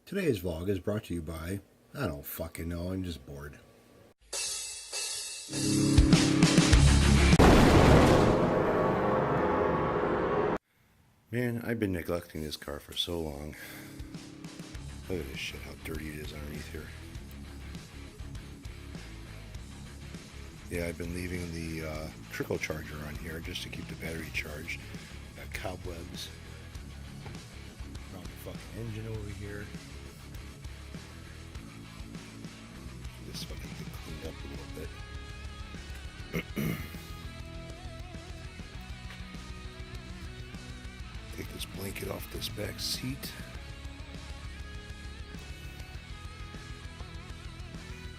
Today's vlog is brought to you by, I don't fucking know, I'm just bored. Man, I've been neglecting this car for so long. Look at this shit, how dirty it is underneath here. Yeah, I've been leaving the trickle charger on here just to keep the battery charged. Got cobwebs around the fucking engine over here. This fucking get cleaned up a little bit. Take this blanket off this back seat.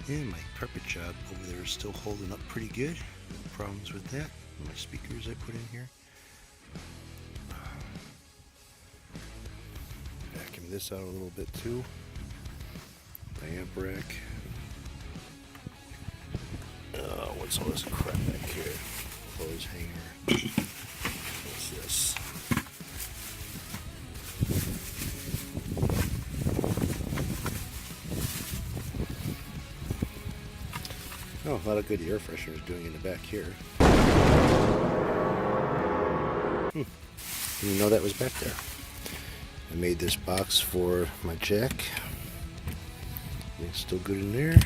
And my carpet job over there is still holding up pretty good. No problems with that. My speakers I put in here. Vacuum this out a little bit too. My amp rack. What's all this crap back here? Clothes hanger. What's this? Oh, a lot of good air fresheners doing in the back here. Didn't know that was back there. I made this box for my jack. It's still good in there.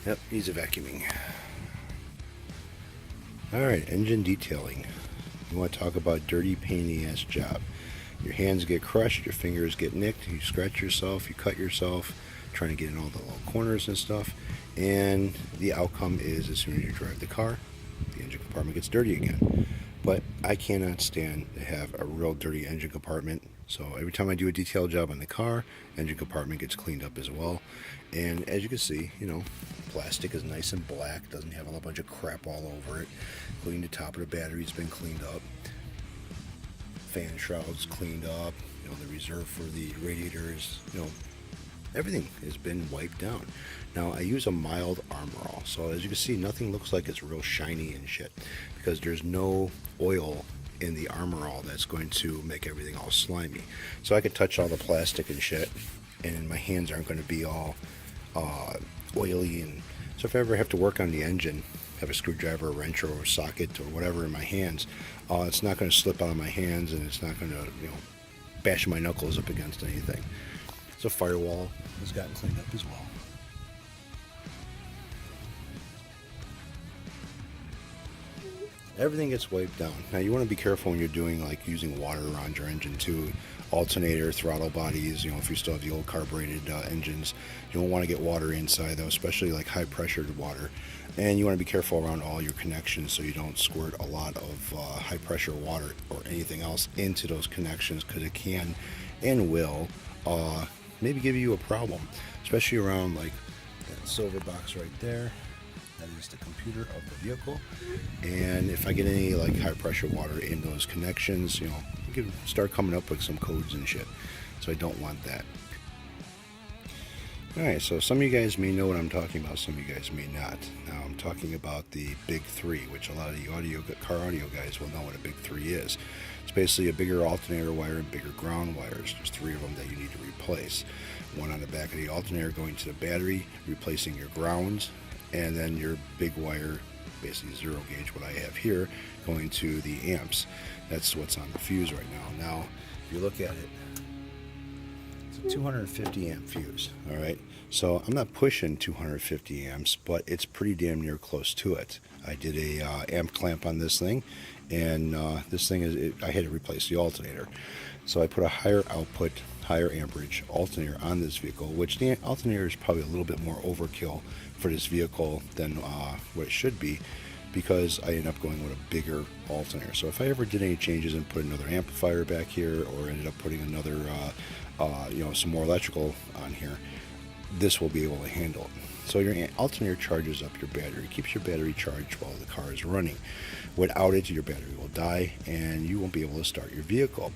Yep, needs a vacuuming. Alright, engine detailing. You want to talk about dirty, pain in the ass job. Your hands get crushed, your fingers get nicked, you scratch yourself, you cut yourself, trying to get in all the little corners and stuff, and the outcome is as soon as you drive the car, the engine compartment gets dirty again. But I cannot stand to have a real dirty engine compartment, so every time I do a detail job on the car, engine compartment gets cleaned up as well. And as you can see, you know, plastic is nice and black, doesn't have a bunch of crap all over it, including the top of the battery's been cleaned up. Fan shrouds cleaned up, you know, the reserve for the radiators, you know, everything has been wiped down. Now I use a mild Armor All, so as you can see, nothing looks like it's real shiny and shit because there's no oil in the Armor All that's going to make everything all slimy. So I could touch all the plastic and shit, and my hands aren't going to be all oily. And so if I ever have to work on the engine, have a screwdriver, a wrench, or a socket, or whatever in my hands, it's not going to slip out of my hands, and it's not going to, you know, bash my knuckles up against anything. So firewall has gotten cleaned up as well. Everything gets wiped down. Now you want to be careful when you're doing, like, using water around your engine too. Alternator, throttle bodies, you know, if you still have the old carbureted engines, you don't want to get water inside though, especially like high pressured water. And you want to be careful around all your connections so you don't squirt a lot of high pressure water or anything else into those connections, because it can and will maybe give you a problem, especially around like that silver box right there. That is the computer of the vehicle, and if I get any like high pressure water in those connections, you know, you can start coming up with some codes and shit, so I don't want that. Alright, so some of you guys may know what I'm talking about, some of you guys may not. Now I'm talking about the Big 3, which a lot of the car audio guys will know what a Big 3 is. It's basically a bigger alternator wire and bigger ground wires. There's 3 of them that you need to replace. One on the back of the alternator going to the battery, replacing your grounds, and then your big wire, basically 0 gauge, what I have here, going to the amps. That's what's on the fuse right now. Now, if you look at it, it's a 250 amp fuse, all right? So I'm not pushing 250 amps, but it's pretty damn near close to it. I did a amp clamp on this thing, and this thing I had to replace the alternator. So I put a higher output, higher amperage alternator on this vehicle, which the alternator is probably a little bit more overkill for this vehicle than what it should be, because I ended up going with a bigger alternator. So if I ever did any changes and put another amplifier back here, or ended up putting another you know, some more electrical on here, this will be able to handle it. So your alternator charges up your battery, keeps your battery charged while the car is running. Without it, your battery will die and you won't be able to start your vehicle.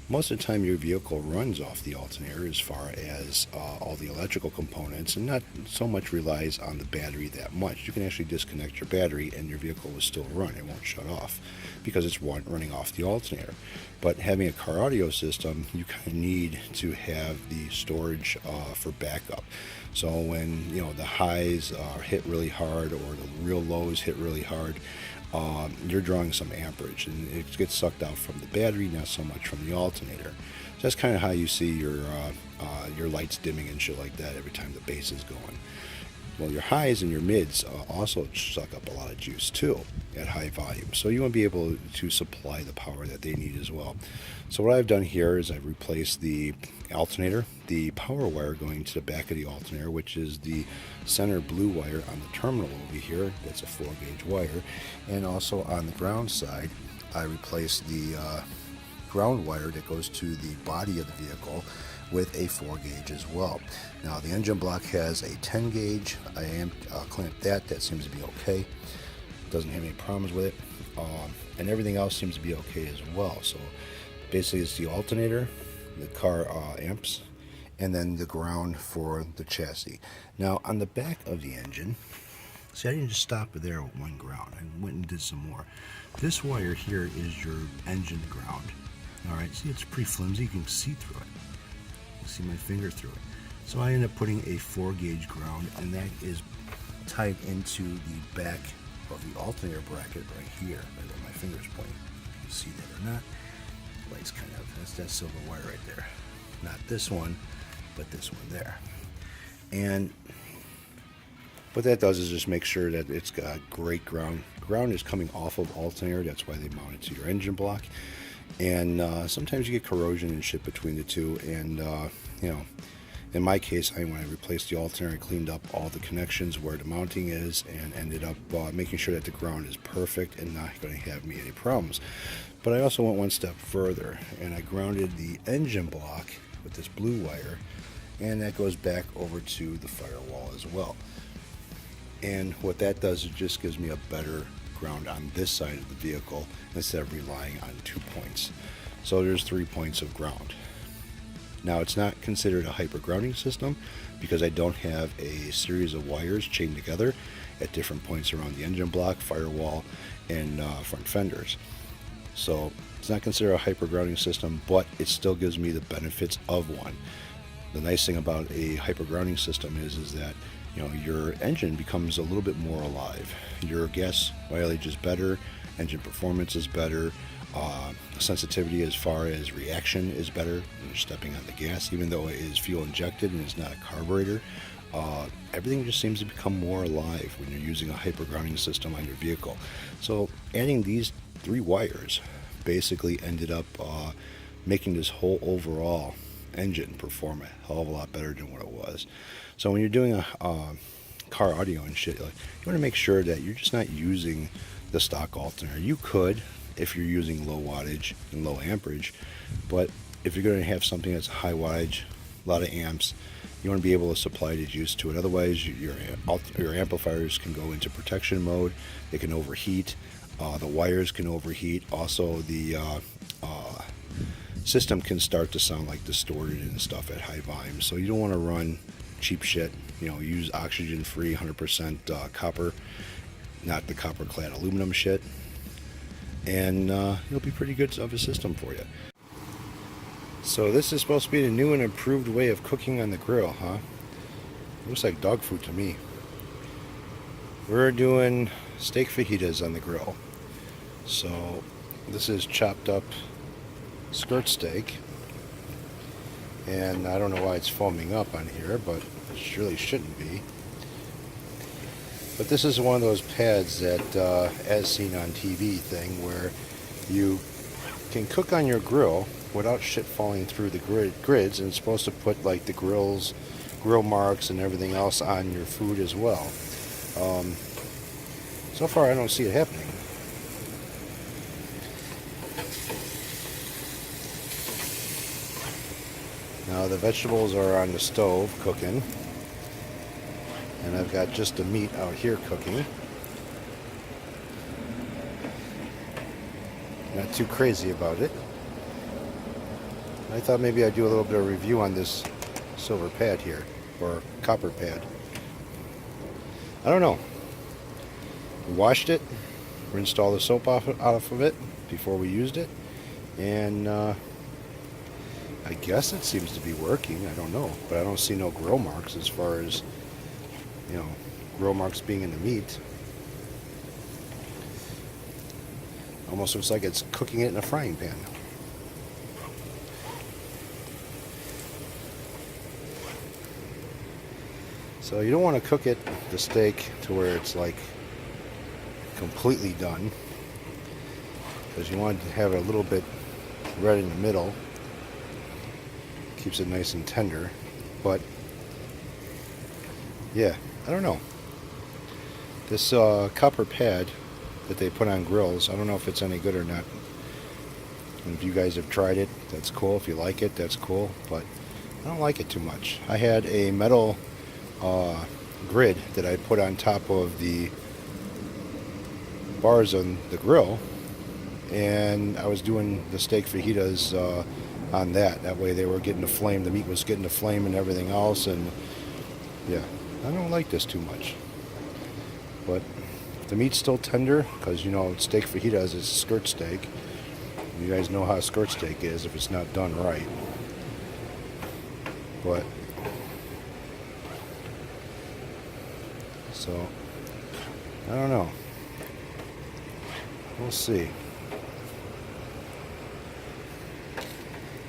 Most of the time your vehicle runs off the alternator as far as all the electrical components, and not so much relies on the battery that much. You can actually disconnect your battery and your vehicle will still run. It won't shut off because it's running off the alternator. But having a car audio system, you kind of need to have the storage for backup. So when the highs hit really hard or the real lows hit really hard, you're drawing some amperage, and it gets sucked out from the battery, not so much from the alternator. So that's kind of how you see your lights dimming and shit like that every time the bass is going. Well, your highs and your mids also suck up a lot of juice too at high volume, so you want to be able to supply the power that they need as well. So what I've done here is I've replaced the alternator, the power wire going to the back of the alternator, which is the center blue wire on the terminal over here. That's a 4-gauge wire. And also on the ground side, I replaced the ground wire that goes to the body of the vehicle with a 4-gauge as well. Now the engine block has a 10-gauge. I clamped that. That seems to be okay. Doesn't have any problems with it. And everything else seems to be okay as well. So basically it's the alternator, the car amps, and then the ground for the chassis. Now on the back of the engine, see, I didn't just stop there with one ground. I went and did some more. This wire here is your engine ground. Alright, see, it's pretty flimsy. You can see through it. You see my finger through it. So I ended up putting a 4-gauge ground, and that is tied into the back of the alternator bracket right here, right where my finger's pointing. You see that or not? Light's kind of, that's that silver wire right there. Not this one, but this one there. And what that does is just make sure that it's got great ground. Ground is coming off of alternator. That's why they mount it to your engine block. And sometimes you get corrosion and shit between the two. And in my case, when I replaced the alternator, I cleaned up all the connections where the mounting is, and ended up making sure that the ground is perfect and not going to have me any problems. But I also went one step further, and I grounded the engine block with this blue wire, and that goes back over to the firewall as well. And what that does is just gives me a better ground on this side of the vehicle instead of relying on 2 points. So there's 3 points of ground. Now it's not considered a hyper grounding system because I don't have a series of wires chained together at different points around the engine block, firewall, and front fenders. So it's not considered a hyper grounding system, but it still gives me the benefits of one. The nice thing about a hyper grounding system is that your engine becomes a little bit more alive. Your gas mileage is better, engine performance is better, sensitivity as far as reaction is better when you're stepping on the gas, even though it is fuel injected and it's not a carburetor. Everything just seems to become more alive when you're using a hyper grounding system on your vehicle. So adding these 3 wires basically ended up making this whole overall engine perform a hell of a lot better than what it was. So when you're doing a car audio and shit, you want to make sure that you're just not using the stock alternator. You could if you're using low wattage and low amperage, but if you're going to have something that's high wattage, a lot of amps, you want to be able to supply the juice to it. Otherwise your amplifiers can go into protection mode. They can overheat. The wires can overheat. Also the system can start to sound like distorted and stuff at high volume. So you don't want to run cheap shit. Use oxygen free 100% copper, not the copper clad aluminum shit, and it'll be pretty good of a system for you. So this is supposed to be the new and improved way of cooking on the grill, huh? Looks like dog food to me. We're doing steak fajitas on the grill. So this is chopped up skirt steak, and I don't know why it's foaming up on here, but it surely shouldn't be. But this is one of those pads that, as seen on TV thing, where you can cook on your grill without shit falling through the grids, and it's supposed to put like the grill marks and everything else on your food as well. So far I don't see it happening. Now the vegetables are on the stove cooking, and I've got just the meat out here cooking. Not too crazy about it. I thought maybe I'd do a little bit of review on this silver pad here, or copper pad. I don't know. We washed it, rinsed all the soap off of it before we used it, and I guess it seems to be working. I don't know, but I don't see no grill marks as far as, you know, grill marks being in the meat. Almost looks like it's cooking it in a frying pan. So you don't want to cook it, the steak, to where it's like completely done, because you want to have it a little bit red in the middle. Keeps it nice and tender. But yeah, I don't know. This copper pad that they put on grills, I don't know if it's any good or not. And if you guys have tried it, that's cool. If you like it, that's cool. But I don't like it too much. I had a metal grid that I put on top of the bars on the grill, and I was doing the steak fajitas on that. That way they were getting the flame, the meat was getting the flame and everything else, and yeah, I don't like this too much. But the meat's still tender, because, you know, steak fajitas is skirt steak. You guys know how skirt steak is if it's not done right. But so I don't know. We'll see.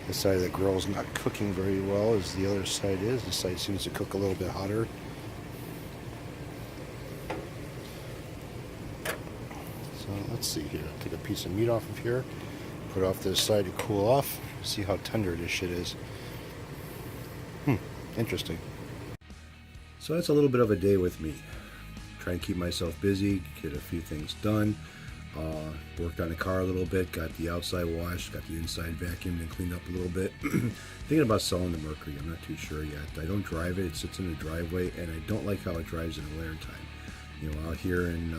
This side of the grill's not cooking very well as the other side is. This side seems to cook a little bit hotter. So let's see here. Take a piece of meat off of here, put it off to the side to cool off. See how tender this shit is. Interesting. So that's a little bit of a day with me. Try and keep myself busy, get a few things done. Worked on the car a little bit, got the outside washed, got the inside vacuumed and cleaned up a little bit. Thinking about selling the Mercury, I'm not too sure yet. I don't drive it, it sits in the driveway, and I don't like how it drives in the winter time. You know, out here in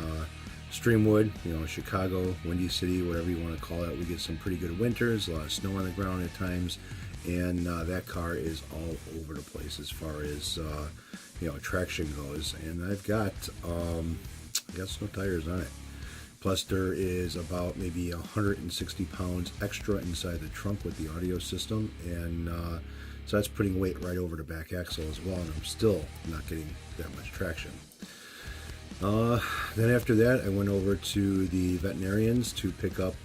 Streamwood, you know, Chicago, Windy City, whatever you want to call it, we get some pretty good winters, a lot of snow on the ground at times, and that car is all over the place as far as you know, traction goes. And I've got snow tires on it. Plus there is about maybe 160 pounds extra inside the trunk with the audio system, and so that's putting weight right over the back axle as well, and I'm still not getting that much traction. Then after that, I went over to the veterinarians to pick up,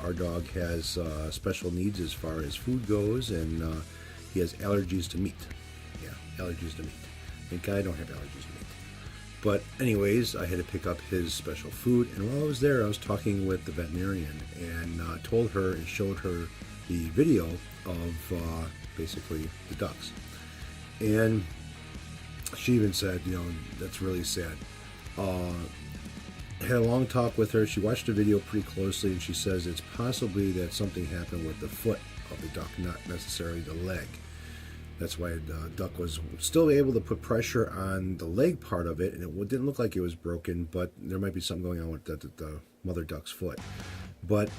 our dog has special needs as far as food goes, and he has allergies to meat. Yeah, allergies to meat. Thank God I don't have allergies to meat. But anyways, I had to pick up his special food, and while I was there, I was talking with the veterinarian, and told her and showed her the video of basically the ducks. And she even said, you know, that's really sad. Had a long talk with her. She watched the video pretty closely, and she says it's possibly that something happened with the foot of the duck, not necessarily the leg. That's why the duck was still able to put pressure on the leg part of it, and it didn't look like it was broken, but there might be something going on with the mother duck's foot. But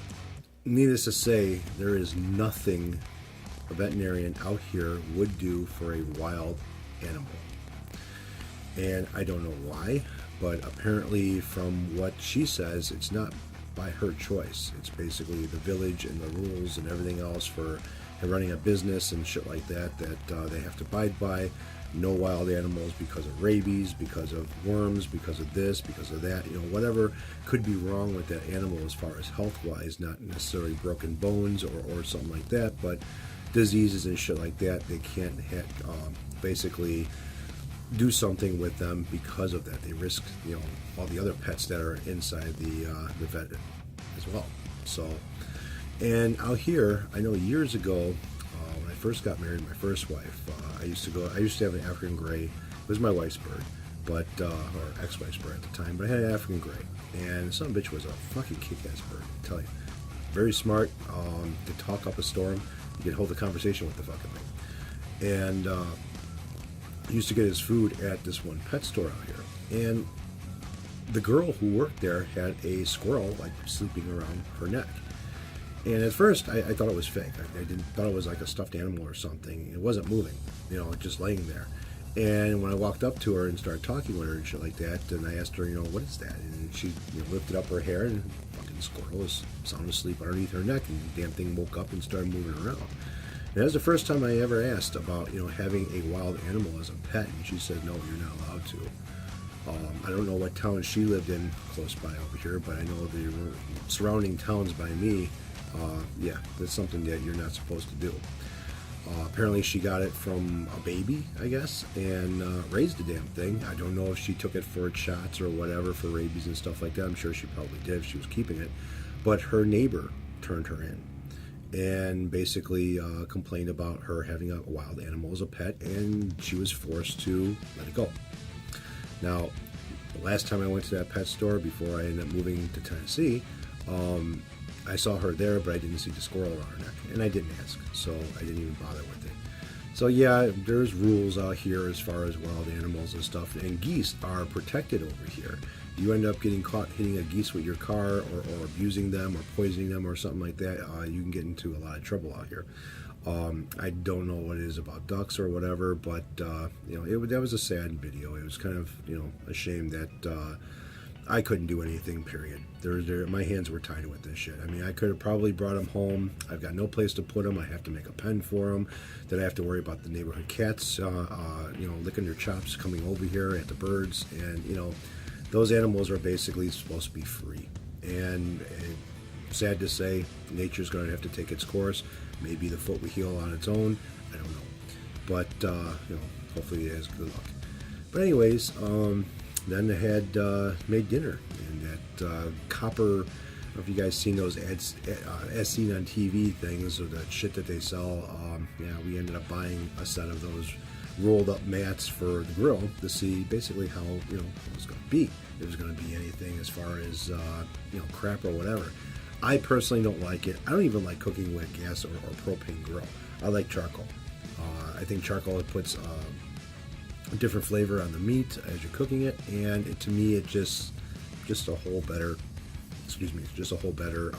needless to say, there is nothing a veterinarian out here would do for a wild animal. And I don't know why, but apparently from what she says, it's not by her choice. It's basically the village and the rules and everything else for running a business and shit like that they have to abide by. No wild animals because of rabies, because of worms, because of this, because of that. You know, whatever could be wrong with that animal as far as health-wise, not necessarily broken bones or something like that, but diseases and shit like that. They can't basically do something with them because of that. They risk, you know, all the other pets that are inside the vet as well. So, and out here, I know years ago, when I first got married, my first wife, I used to have an African gray. It was my wife's bird, but or ex-wife's bird at the time, but I had an African gray, and some bitch was a fucking kick-ass bird, I tell you. Very smart, could talk up a storm, you could hold a conversation with the fucking thing. And he used to get his food at this one pet store out here, and the girl who worked there had a squirrel like sleeping around her neck. And at first, I thought it was fake. I didn't thought it was like a stuffed animal or something. It wasn't moving, just laying there. And when I walked up to her and started talking with her and shit like that, and I asked her, what is that? And she lifted up her hair, and fucking squirrel was sound asleep underneath her neck, and the damn thing woke up and started moving around. And that was the first time I ever asked about, having a wild animal as a pet, and she said, no, you're not allowed to. I don't know what town she lived in close by over here, but I know the surrounding towns by me, yeah, that's something that you're not supposed to do. Apparently she got it from a baby, I guess, and raised the damn thing. I don't know if she took it for its shots or whatever for rabies and stuff like that. I'm sure she probably did if she was keeping it. But her neighbor turned her in and basically complained about her having a wild animal as a pet, and she was forced to let it go. Now, the last time I went to that pet store before I ended up moving to Tennessee, I saw her there, but I didn't see the squirrel around her neck, and I didn't ask, so I didn't even bother with it. So yeah, there's rules out here as far as wild animals and stuff, and geese are protected over here. You end up getting caught hitting a geese with your car, or abusing them, or poisoning them, or something like that, you can get into a lot of trouble out here. I don't know what it is about ducks or whatever, but that was a sad video. It was kind of a shame that I couldn't do anything. Period. My hands were tied with this shit. I mean, I could have probably brought them home. I've got no place to put them. I have to make a pen for them. Then I have to worry about the neighborhood cats, licking their chops coming over here at the birds, and those animals are basically supposed to be free. And sad to say, nature's going to have to take its course. Maybe the foot will heal on its own. I don't know. But, hopefully it has good luck. But anyways, then I had made dinner. And that copper, I don't know if you guys seen those ads, as seen on TV things, or that shit that they sell. We ended up buying a set of those rolled up mats for the grill to see basically how, it was going to be. If it was going to be anything as far as, crap or whatever. I personally don't like it. I don't even like cooking with gas or propane grill. I like charcoal. I think charcoal puts a different flavor on the meat as you're cooking it, and to me, it just a whole better. Just a whole better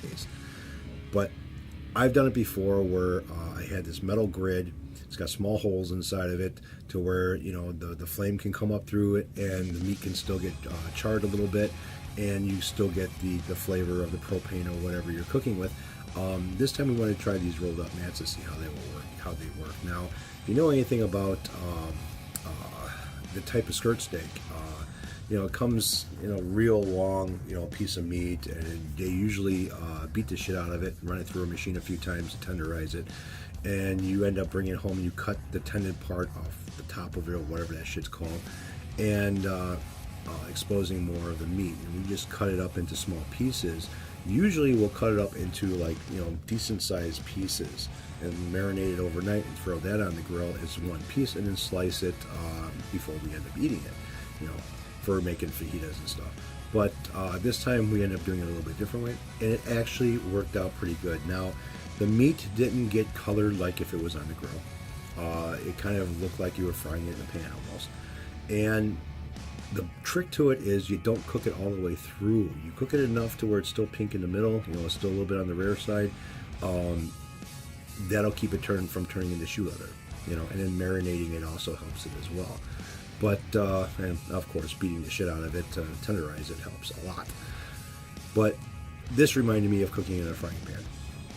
taste. But I've done it before where I had this metal grid. It's got small holes inside of it to where the flame can come up through it, and the meat can still get charred a little bit, and you still get the flavor of the propane or whatever you're cooking with. This time we want to try these rolled up mats to see how they work. Now, if you know anything about the type of skirt steak, it comes real long piece of meat, and they usually beat the shit out of it and run it through a machine a few times to tenderize it, and you end up bringing it home and you cut the tendon part off the top of it or whatever that shit's called, and exposing more of the meat, and we just cut it up into small pieces. Usually we'll cut it up into decent sized pieces and marinate it overnight and throw that on the grill as one piece, and then slice it before we end up eating it, for making fajitas and stuff. But this time we ended up doing it a little bit differently, and it actually worked out pretty good. Now, the meat didn't get colored like if it was on the grill. It kind of looked like you were frying it in a pan almost. And the trick to it is you don't cook it all the way through. You cook it enough to where it's still pink in the middle, it's still a little bit on the rare side. That'll keep it from turning into shoe leather, and then marinating it also helps it as well. But, and of course, beating the shit out of it to tenderize it helps a lot. But this reminded me of cooking in a frying pan.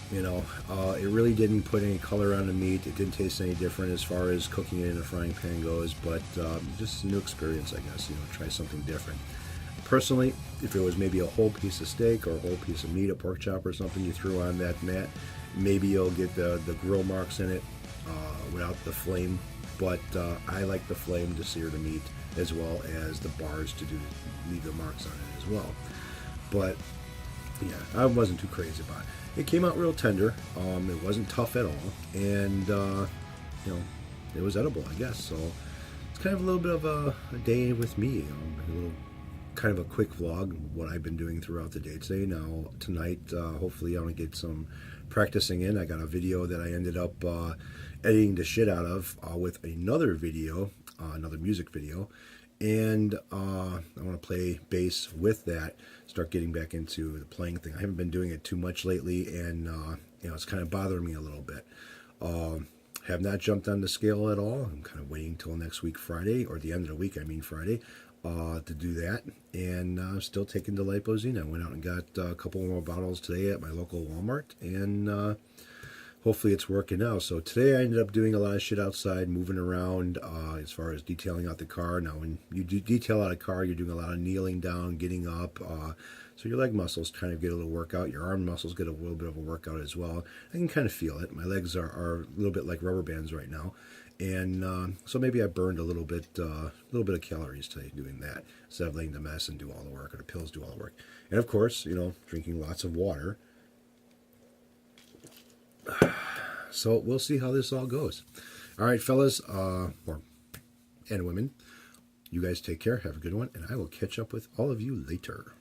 It really didn't put any color on the meat. It didn't taste any different as far as cooking it in a frying pan goes, but just a new experience, I guess, try something different. Personally, if it was maybe a whole piece of steak or a whole piece of meat, a pork chop or something you threw on that mat, maybe you'll get the grill marks in it without the flame, but I like the flame to sear the meat as well as the bars to leave the marks on it as well. But yeah, I wasn't too crazy about it. It came out real tender. It wasn't tough at all, and it was edible, I guess. So it's kind of a little bit of a day with me. A little kind of a quick vlog, what I've been doing throughout the day today. Now tonight, hopefully, I'm gonna get some practicing in. I got a video that I ended up editing the shit out of with another video, another music video. And I want to play bass with that, start getting back into the playing thing. I haven't been doing it too much lately, and it's kind of bothering me a little bit. Have not jumped on the scale at all. I'm kind of waiting until next week, Friday, or the end of the week, I mean Friday, to do that. And still taking the Lipozene. I went out and got a couple more bottles today at my local Walmart, and hopefully it's working out. So today I ended up doing a lot of shit outside, moving around as far as detailing out the car. Now when you detail out a car, you're doing a lot of kneeling down, getting up. So your leg muscles kind of get a little workout. Your arm muscles get a little bit of a workout as well. I can kind of feel it. My legs are a little bit like rubber bands right now. And so maybe I burned a little bit of calories today doing that, instead of letting the medicine do all the work or the pills do all the work. And of course, drinking lots of water. So we'll see how this all goes. All right, fellas, and women, you guys take care. Have a good one, and I will catch up with all of you later.